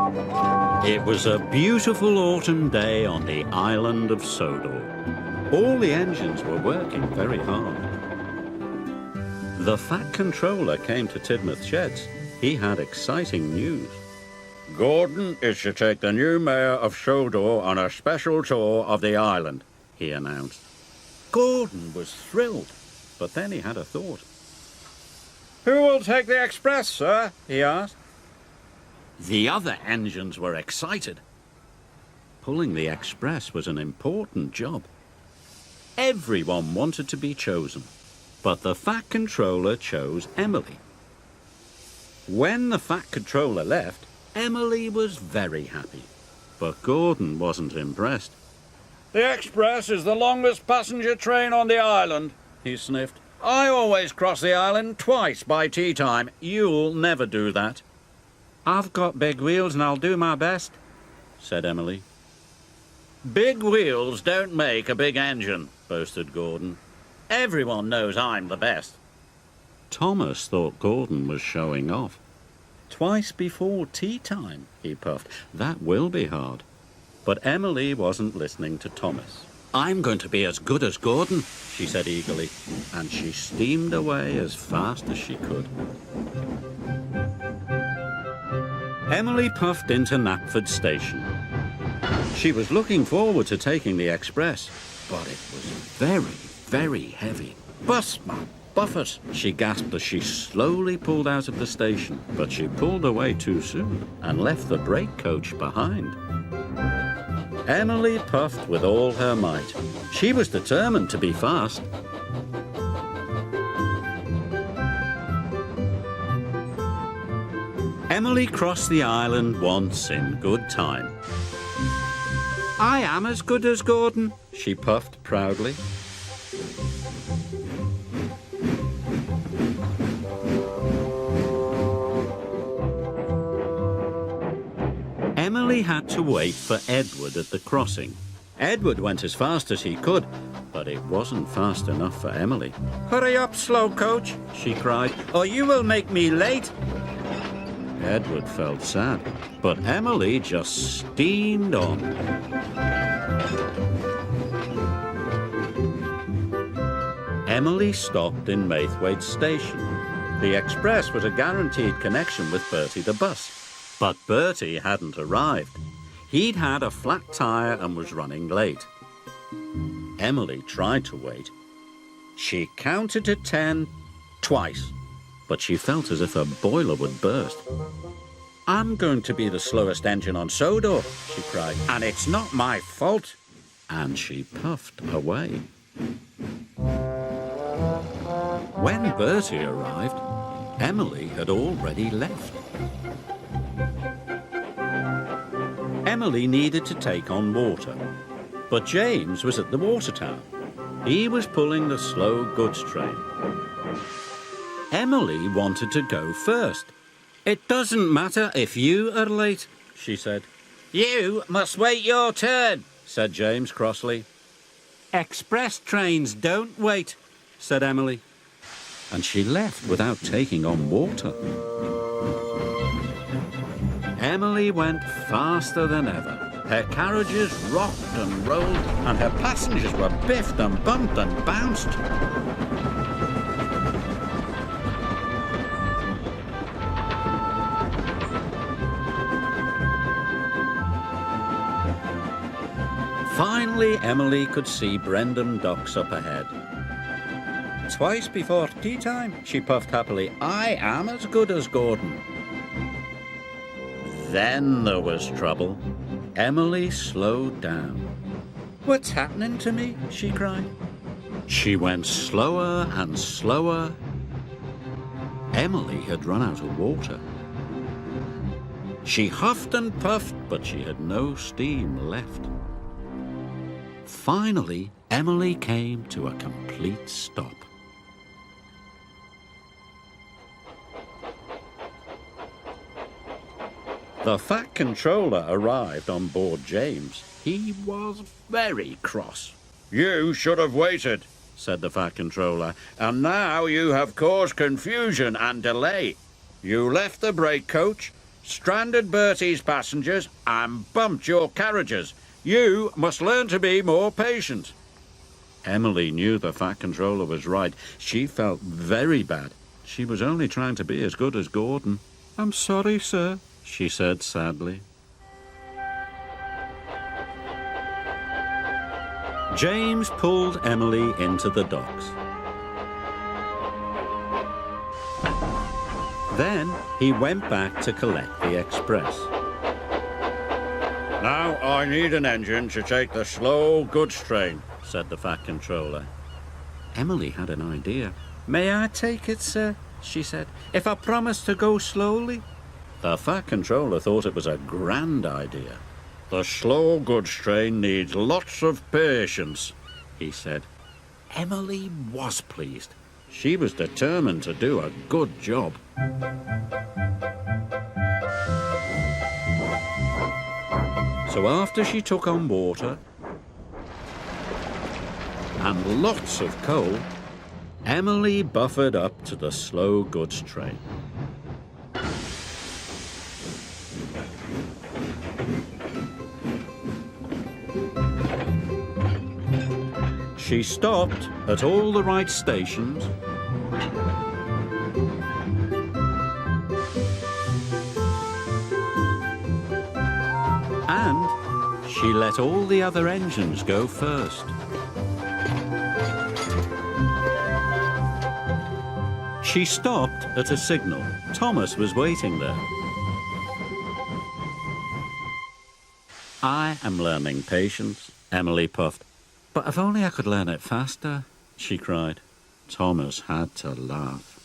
It was a beautiful autumn day on the island of Sodor. All the engines were working very hard. The Fat Controller came to Tidmouth Sheds. He had exciting news. Gordon is to take the new mayor of Sodor on a special tour of the island, he announced. Gordon was thrilled, but then he had a thought. Who will take the express, sir? He asked. The other engines were excited. Pulling the express was an important job. Everyone wanted to be chosen, but the Fat Controller chose Emily. When the Fat Controller left, Emily was very happy, but Gordon wasn't impressed. The express is the longest passenger train on the island, he sniffed. I always cross the island twice by tea time. You'll never do that. I've got big wheels and I'll do my best, said Emily. Big wheels don't make a big engine, boasted Gordon. Everyone knows I'm the best. Thomas thought Gordon was showing off. Twice before tea time, he puffed. That will be hard. But Emily wasn't listening to Thomas. I'm going to be as good as Gordon, she said eagerly, and she steamed away as fast as she could. Emily puffed into Knapford Station. She was looking forward to taking the express, but it was very, very heavy. Bus man, Buffett, she gasped as she slowly pulled out of the station, but she pulled away too soon and left the brake coach behind. Emily puffed with all her might. She was determined to be fast. Emily crossed the island once in good time. I am as good as Gordon, she puffed proudly. Emily had to wait for Edward at the crossing. Edward went as fast as he could, but it wasn't fast enough for Emily. Hurry up, slow coach, she cried, or you will make me late. Edward felt sad, but Emily just steamed on. Emily stopped in Maithwaite Station. The express was a guaranteed connection with Bertie the bus. But Bertie hadn't arrived. He'd had a flat tyre and was running late. Emily tried to wait. She counted to 10 twice, but she felt as if her boiler would burst. I'm going to be the slowest engine on Sodor, she cried, and it's not my fault. And she puffed away. When Bertie arrived, Emily had already left. Emily needed to take on water, but James was at the water tower. He was pulling the slow goods train. Emily wanted to go first. It doesn't matter if you are late, she said. You must wait your turn, said James crossly. Express trains don't wait, said Emily. And she left without taking on water. Emily went faster than ever. Her carriages rocked and rolled, and her passengers were biffed and bumped and bounced. Finally, Emily could see Brendam Docks up ahead. Twice before tea time, she puffed happily. I am as good as Gordon. Then there was trouble. Emily slowed down. What's happening to me? She cried. She went slower and slower. Emily had run out of water. She huffed and puffed, but she had no steam left. Finally, Emily came to a complete stop. The Fat Controller arrived on board James. He was very cross. You should have waited, said the Fat Controller, and now you have caused confusion and delay. You left the brake coach, stranded Bertie's passengers and bumped your carriages. You must learn to be more patient. Emily knew the Fat Controller was right. She felt very bad. She was only trying to be as good as Gordon. "I'm sorry, sir," she said sadly. James pulled Emily into the docks. Then he went back to collect the express. Now I need an engine to take the slow goods train, said the Fat Controller. Emily had an idea. "May I take it, sir?" she said, "if I promise to go slowly?" The Fat Controller thought it was a grand idea. The slow goods train needs lots of patience, he said. Emily was pleased. She was determined to do a good job. So after she took on water and lots of coal, Emily buffered up to the slow goods train. She stopped at all the right stations and she let all the other engines go first. She stopped at a signal. Thomas was waiting there. "I am learning patience," Emily puffed. "But if only I could learn it faster," she cried. Thomas had to laugh.